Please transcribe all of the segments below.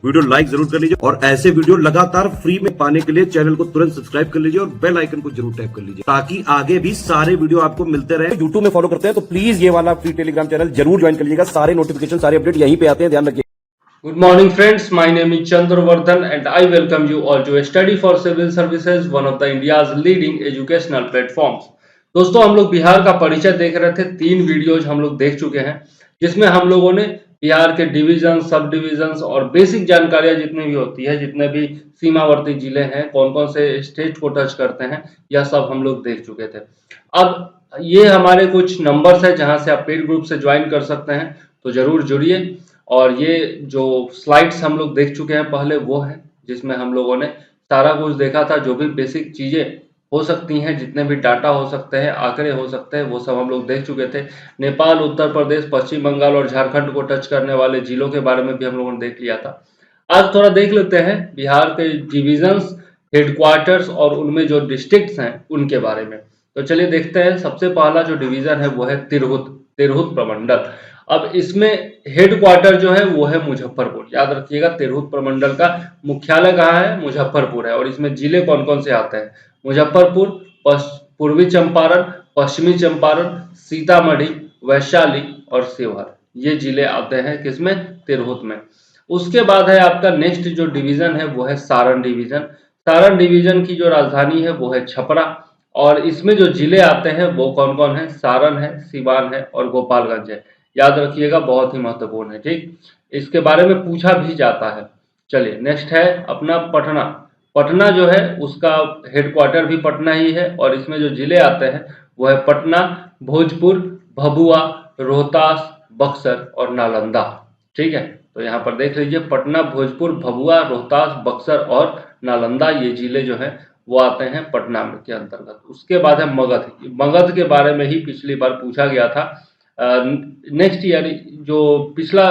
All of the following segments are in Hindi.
वीडियो लाइक जरूर कर लीजिए और ऐसे वीडियो लगातार फ्री में पाने के लिए चैनल को तुरंत सब्सक्राइब कर लीजिए और बेल आइकन को जरूर टैप कर लीजिए ताकि आगे भी सारे वीडियो आपको मिलते रहे। यूट्यूब में फॉलो करते हैं तो प्लीज ये वाला फ्री टेलीग्राम चैनल जरूर ज्वाइन कर लीजिएगा। सारे नोटिफिकेशन सारे अपडेट यहीं पे आते हैं, ध्यान रखिए। Good morning friends, my name is Chandravardhan and I welcome you all to Study for Civil Services, one of the India's leading educational platforms। दोस्तों, हम लोग बिहार का परिचय देख रहे थे। 3 वीडियोज हम लोग देख चुके हैं जिसमें हम लोगों ने बिहार के डिवीजन, सब डिवीजन और बेसिक जानकारियां जितनी भी होती है, जितने भी सीमावर्ती जिले हैं, कौन कौन से स्टेट को टच करते हैं, यह सब हम लोग देख चुके थे। अब ये हमारे कुछ नंबर्स है जहां से आप पेड ग्रुप से ज्वाइन कर सकते हैं, तो जरूर जुड़िए। और ये जो स्लाइड्स हम लोग देख चुके हैं पहले, वो है जिसमें हम लोगों ने सारा कुछ देखा था। जो भी बेसिक चीजें हो सकती हैं, जितने भी डाटा हो सकते हैं, आंकड़े हो सकते हैं, वो सब हम लोग देख चुके थे। नेपाल, उत्तर प्रदेश, पश्चिम बंगाल और झारखंड को टच करने वाले जिलों के बारे में भी हम लोगों ने देख लिया था। आज थोड़ा देख लेते हैं बिहार के डिविजन्स, हेडक्वार्टर्स और उनमें जो डिस्ट्रिक्ट्स हैं उनके बारे में। तो चलिए देखते हैं। सबसे पहला जो डिवीजन है वो है तिरहुत प्रमंडल। अब इसमें हेडक्वार्टर जो है वो है मुजफ्फरपुर। याद रखिएगा, तिरहुत प्रमंडल का मुख्यालय कहाँ है? मुजफ्फरपुर है। और इसमें जिले कौन कौन से आते हैं? मुजफ्फरपुर, पूर्वी चंपारण, पश्चिमी चंपारण, सीतामढ़ी, वैशाली और शिवहर, ये जिले आते हैं किसमें? तिरहुत में। उसके बाद है आपका नेक्स्ट जो डिवीजन है वो है सारण डिवीजन। सारण डिवीजन की जो राजधानी है वो है छपरा। और इसमें जो जिले आते हैं वो कौन कौन है? सारण है, सिवान है और गोपालगंज है। याद रखिएगा, बहुत ही महत्वपूर्ण है। ठीक, इसके बारे में पूछा भी जाता है। चलिए नेक्स्ट है अपना पटना। पटना जो है उसका हेडक्वार्टर भी पटना ही है। और इसमें जो जिले आते हैं वो है पटना, भोजपुर, भभुआ, रोहतास, बक्सर और नालंदा। ठीक है, तो यहाँ पर देख लीजिए, पटना, भोजपुर, भभुआ, रोहतास, बक्सर और नालंदा, ये जिले जो है वो आते हैं पटना में के अंतर्गत। उसके बाद है मगध। मगध के बारे में ही पिछली बार पूछा गया था। नेक्स्ट ईयर जो पिछला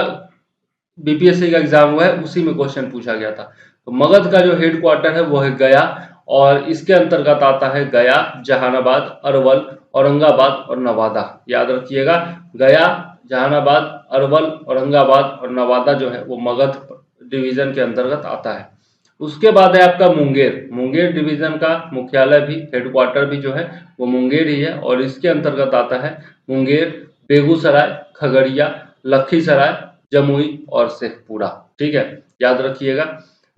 बीपीएससी का एग्जाम हुआ है उसी में क्वेश्चन पूछा गया था। तो मगध का जो हेडक्वार्टर है वो है गया। और इसके अंतर्गत आता है गया, जहानाबाद, अरवल, औरंगाबाद और नवादा। याद रखिएगा, गया, जहानाबाद, अरवल, औरंगाबाद और नवादा जो है वो मगध डिवीजन के अंतर्गत आता है। उसके बाद है आपका मुंगेर। मुंगेर डिवीजन का मुख्यालय भी, हेडक्वार्टर भी जो है वो मुंगेर ही है। और इसके अंतर्गत आता है मुंगेर, बेगूसराय, खगड़िया, लखीसराय, जमुई और शेखपुरा। ठीक है, याद रखिएगा।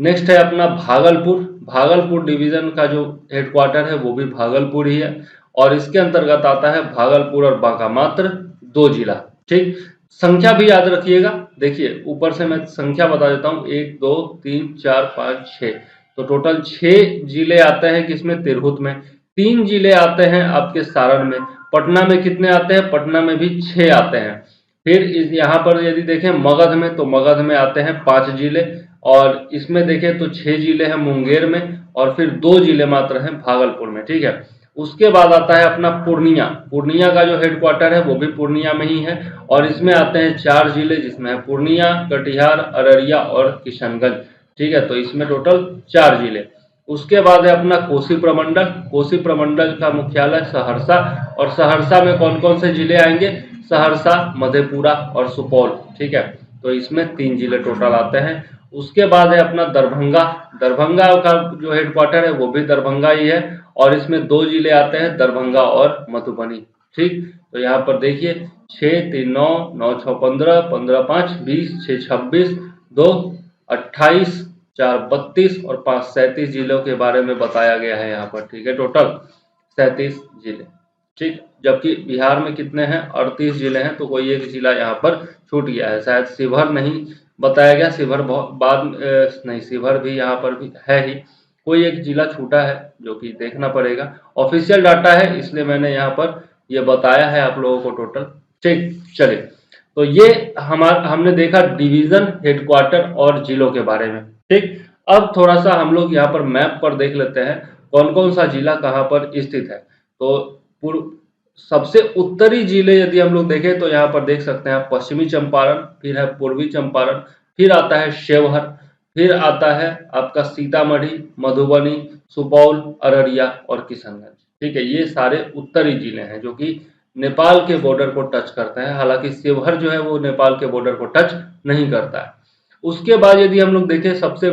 नेक्स्ट है अपना भागलपुर। भागलपुर डिवीजन का जो हेडक्वार्टर है वो भी भागलपुर ही है। और इसके अंतर्गत आता है भागलपुर और बांका, मात्र 2 जिला। ठीक, संख्या भी याद रखिएगा। देखिए ऊपर से मैं संख्या बता देता हूँ, 1 2 3 4 5 6, तो टोटल 6 जिले आते हैं किसमें? तिरहुत में। 3 जिले आते हैं आपके सारण में। पटना में कितने आते हैं? पटना में भी 6 आते हैं। फिर यहाँ पर यदि देखें मगध में, तो मगध में आते हैं 5 जिले। और इसमें देखें तो 6 जिले हैं मुंगेर में और फिर 2 जिले मात्र हैं भागलपुर में। ठीक है, उसके बाद आता है अपना पूर्णिया। पूर्णिया का जो हेडक्वार्टर है वो भी पूर्णिया में ही है। और इसमें आते हैं 4 जिले, जिसमें है पूर्णिया, कटिहार, अररिया और किशनगंज। ठीक है, तो इसमें टोटल 4 जिले। उसके बाद है अपना कोसी प्रमंडल। कोसी प्रमंडल का मुख्यालय सहरसा। और सहरसा में कौन कौन से जिले आएंगे? सहरसा, मधेपुरा और सुपौल। ठीक है, तो इसमें 3 जिले टोटल आते हैं। उसके बाद है अपना दरभंगा। दरभंगा का जो हेडक्वार्टर है वो भी दरभंगा ही है। और इसमें 2 जिले आते हैं, दरभंगा और मधुबनी। ठीक, तो यहाँ पर देखिए 6 3 9 9 6 15 15 5 20 6 26 2 28 4 32 और 5 37 जिलों के बारे में बताया गया है यहाँ पर। ठीक है, टोटल 37 जिले। ठीक, जबकि बिहार में कितने हैं? 38 जिले हैं। तो कोई एक जिला यहाँ पर छूट गया है, शायद शिवहर नहीं बताया गया। शिवहर बहुत बाद नहीं, शिवहर भी यहाँ पर भी है ही। कोई एक जिला छूटा है जो कि देखना पड़ेगा। ऑफिशियल डाटा है इसलिए मैंने यहाँ पर ये बताया है आप लोगों को टोटल। ठीक, चलिए, तो ये हमने देखा डिवीजन, हेडक्वार्टर और जिलों के बारे में। ठीक, अब थोड़ा सा हम लोग यहाँ पर मैप पर देख लेते हैं कौन कौन सा जिला कहाँ पर स्थित है। तो सबसे उत्तरी जिले यदि हम लोग देखें तो यहाँ पर देख सकते हैं पश्चिमी चंपारण, फिर है पूर्वी चंपारण, फिर आता है शिवहर, फिर आता है आपका सीतामढ़ी, मधुबनी, सुपौल, अररिया और किशनगंज। ठीक है, ये सारे उत्तरी जिले हैं जो कि नेपाल के बॉर्डर को टच करते हैं। हालांकि शिवहर जो है वो नेपाल के बॉर्डर को टच नहीं करता है। उसके बाद यदि हम लोग देखें सबसे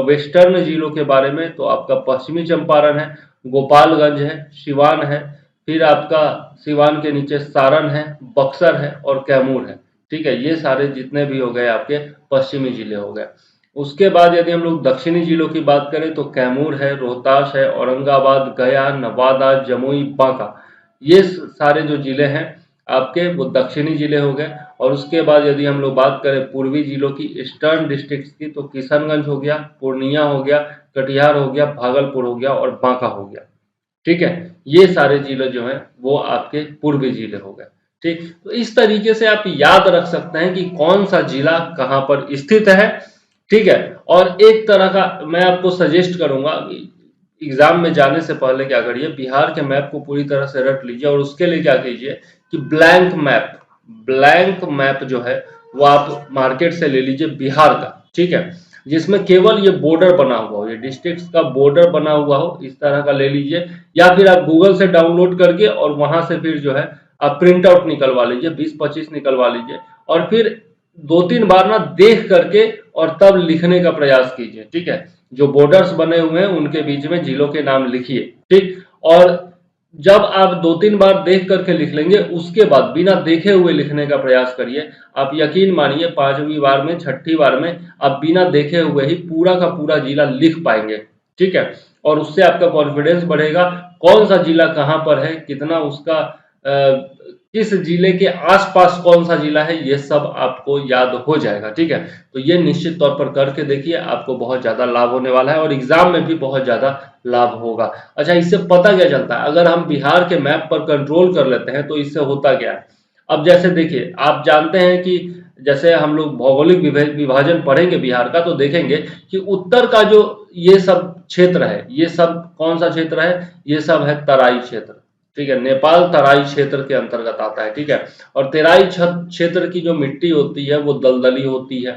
वेस्टर्न जिलों के बारे में, तो आपका पश्चिमी चंपारण है, गोपालगंज है, सिवान है, फिर आपका सिवान के नीचे सारण है, बक्सर है और कैमूर है। ठीक है, ये सारे जितने भी हो गए आपके पश्चिमी जिले हो गए। उसके बाद यदि हम लोग दक्षिणी जिलों की बात करें तो कैमूर है, रोहतास है, औरंगाबाद, गया, नवादा, जमुई, बांका, ये सारे जो जिले हैं आपके वो दक्षिणी जिले हो गए। और उसके बाद यदि हम लोग बात करें पूर्वी जिलों की, ईस्टर्न डिस्ट्रिक्ट्स की, तो किशनगंज हो गया, पूर्णिया हो गया, कटिहार हो गया, भागलपुर हो गया और बांका हो गया। ठीक है, ये सारे जिले जो हैं वो आपके पूर्वी जिले हो गए। ठीक, तो इस तरीके से आप याद रख सकते हैं कि कौन सा जिला कहाँ पर स्थित है। ठीक है, और एक तरह का मैं आपको सजेस्ट करूंगा एग्जाम में जाने से पहले क्या करिए, बिहार के मैप को पूरी तरह से रट लीजिए और उसके लिए क्या कीजिए कि ब्लैंक मैप जो है वो आप मार्केट से ले लीजिए बिहार का। ठीक है, जिसमें केवल ये बॉर्डर बना हुआ हो, ये डिस्ट्रिक्ट्स का बॉर्डर बना हुआ हो, इस तरह का ले लीजिए, या फिर आप गूगल से डाउनलोड करके और वहां से फिर जो है आप प्रिंट आउट निकलवा लीजिए, 20-25 निकलवा लीजिए और फिर 2-3 बार ना देख करके और तब लिखने का प्रयास कीजिए। ठीक है, जो बॉर्डर्स बने हुए हैं उनके बीच में जिलों के नाम लिखिए। ठीक, और जब आप 2-3 बार देख करके लिख लेंगे, उसके बाद बिना देखे हुए लिखने का प्रयास करिए। आप यकीन मानिए 5वीं बार में, 6ठी बार में आप बिना देखे हुए ही पूरा का पूरा जिला लिख पाएंगे। ठीक है, और उससे आपका कॉन्फिडेंस बढ़ेगा, कौन सा जिला कहाँ पर है, कितना उसका किस जिले के आसपास कौन सा जिला है, ये सब आपको याद हो जाएगा। ठीक है, तो ये निश्चित तौर पर करके देखिए, आपको बहुत ज्यादा लाभ होने वाला है और एग्जाम में भी बहुत ज्यादा लाभ होगा। अच्छा, इससे पता क्या चलता है, अगर हम बिहार के मैप पर कंट्रोल कर लेते हैं तो इससे होता क्या है। अब जैसे देखिए, आप जानते हैं कि जैसे हम लोग भौगोलिक विभाजन पढ़ेंगे बिहार का, तो देखेंगे कि उत्तर का जो ये सब क्षेत्र है, ये सब कौन सा क्षेत्र है, ये सब है तराई क्षेत्र। ठीक है, नेपाल तराई क्षेत्र के अंतर्गत आता है। ठीक है, और तराई क्षेत्र की जो मिट्टी होती है वो दलदली होती है।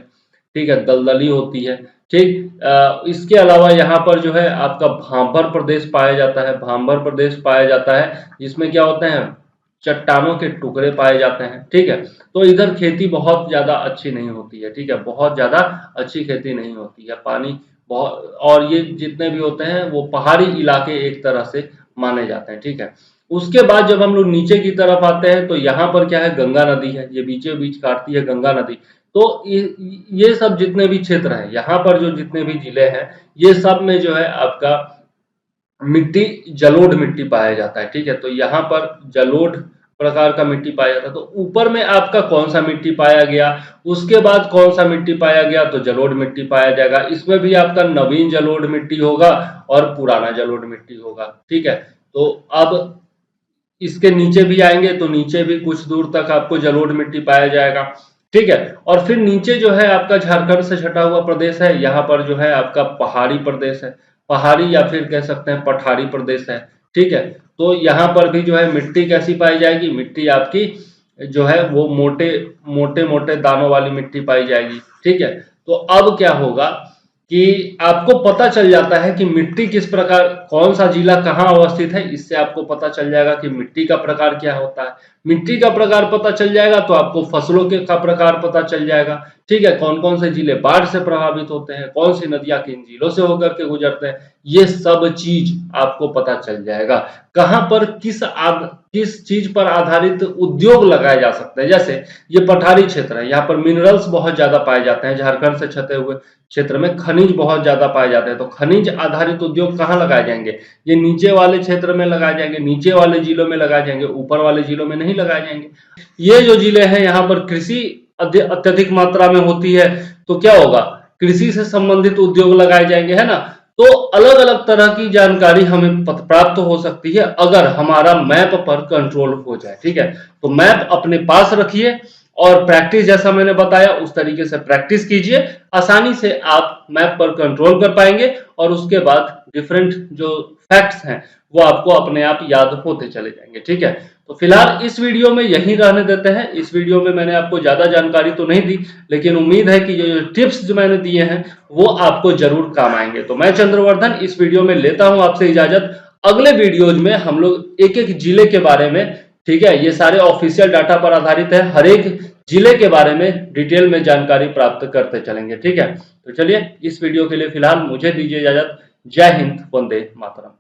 ठीक है, दलदली होती है। ठीक, इसके अलावा यहाँ पर जो है आपका भांबर प्रदेश पाया जाता है, भांबर प्रदेश पाया जाता है, जिसमें क्या होते हैं, चट्टानों के टुकड़े पाए जाते हैं। ठीक है, तो इधर खेती बहुत ज्यादा अच्छी नहीं होती है। ठीक है, बहुत ज्यादा अच्छी खेती नहीं होती है, पानी बहुत, और ये जितने भी होते हैं वो पहाड़ी इलाके एक तरह से माने जाते हैं। ठीक है, उसके बाद जब हम लोग नीचे की तरफ आते हैं तो यहाँ पर क्या है, गंगा नदी है, ये बीचों बीच काटती है गंगा नदी। तो ये सब जितने भी क्षेत्र हैं, यहाँ पर जो जितने भी जिले हैं, ये सब में जो है आपका मिट्टी जलोढ़ मिट्टी पाया जाता है। ठीक है, तो यहाँ पर जलोढ़ प्रकार का मिट्टी पाया जाता है। तो ऊपर में आपका कौन सा मिट्टी पाया गया, उसके बाद कौन सा मिट्टी पाया गया, तो जलोढ़ मिट्टी पाया जाएगा। इसमें भी आपका नवीन जलोढ़ मिट्टी होगा और पुराना जलोढ़ मिट्टी होगा। ठीक है, तो अब इसके नीचे भी आएंगे तो नीचे भी कुछ दूर तक आपको जलोढ़ मिट्टी पाया जाएगा। ठीक है, और फिर नीचे जो है आपका झारखंड से सटा हुआ प्रदेश है, यहाँ पर जो है आपका पहाड़ी प्रदेश है, पहाड़ी या फिर कह सकते हैं पठारी प्रदेश है। ठीक है, तो यहाँ पर भी जो है मिट्टी कैसी पाई जाएगी, मिट्टी आपकी जो है वो मोटे मोटे दानों वाली मिट्टी पाई जाएगी। ठीक है, तो अब क्या होगा कि आपको पता चल जाता है कि मिट्टी किस प्रकार, कौन सा जिला कहाँ अवस्थित है, इससे आपको पता चल जाएगा कि मिट्टी का प्रकार क्या होता है। मिट्टी का प्रकार पता चल जाएगा तो आपको फसलों के का प्रकार पता चल जाएगा। ठीक है, कौन कौन से जिले बाढ़ से प्रभावित होते हैं, कौन सी नदियां किन जिलों से होकर के गुजरते हैं, ये सब चीज आपको पता चल जाएगा। कहां पर किस चीज पर आधारित उद्योग लगाए जा सकते हैं। जैसे ये पठारी क्षेत्र है, यहाँ पर मिनरल्स बहुत ज्यादा पाए जाते हैं, झारखंड से छते हुए क्षेत्र में खनिज बहुत ज्यादा पाए जाते हैं। तो खनिज आधारित उद्योग कहाँ लगाए जाएंगे, ये नीचे वाले क्षेत्र में लगाए जाएंगे, नीचे वाले जिलों में लगाए जाएंगे, ऊपर वाले जिलों में नहीं लगाए जाएंगे। ये जो जिले हैं यहाँ पर कृषि अत्यधिक मात्रा में होती है, तो क्या होगा, कृषि से संबंधित उद्योग लगाए जाएंगे, है ना। तो अलग अलग तरह की जानकारी हमें प्राप्त हो सकती है अगर हमारा मैप पर कंट्रोल हो जाए। ठीक है, तो मैप अपने पास रखिए और प्रैक्टिस, जैसा मैंने बताया उस तरीके से प्रैक्टिस कीजिए, आसानी से आप मैप पर कंट्रोल कर पाएंगे और उसके बाद डिफरेंट जो फैक्ट्स हैं वो आपको अपने आप याद होते चले जाएंगे। ठीक है, तो फिलहाल इस वीडियो में यही रहने देते हैं। इस वीडियो में मैंने आपको ज्यादा जानकारी तो नहीं दी, लेकिन उम्मीद है कि जो टिप्स जो मैंने दिए हैं वो आपको जरूर काम आएंगे। तो मैं चंद्रवर्धन इस वीडियो में लेता हूं आपसे इजाजत। अगले वीडियोज में हम लोग एक एक जिले के बारे में ठीक है, ये सारे ऑफिशियल डाटा पर आधारित है, हर एक जिले के बारे में डिटेल में जानकारी प्राप्त करते चलेंगे। ठीक है, तो चलिए इस वीडियो के लिए फिलहाल मुझे दीजिए इजाजत। जय हिंद, वंदे मातरम।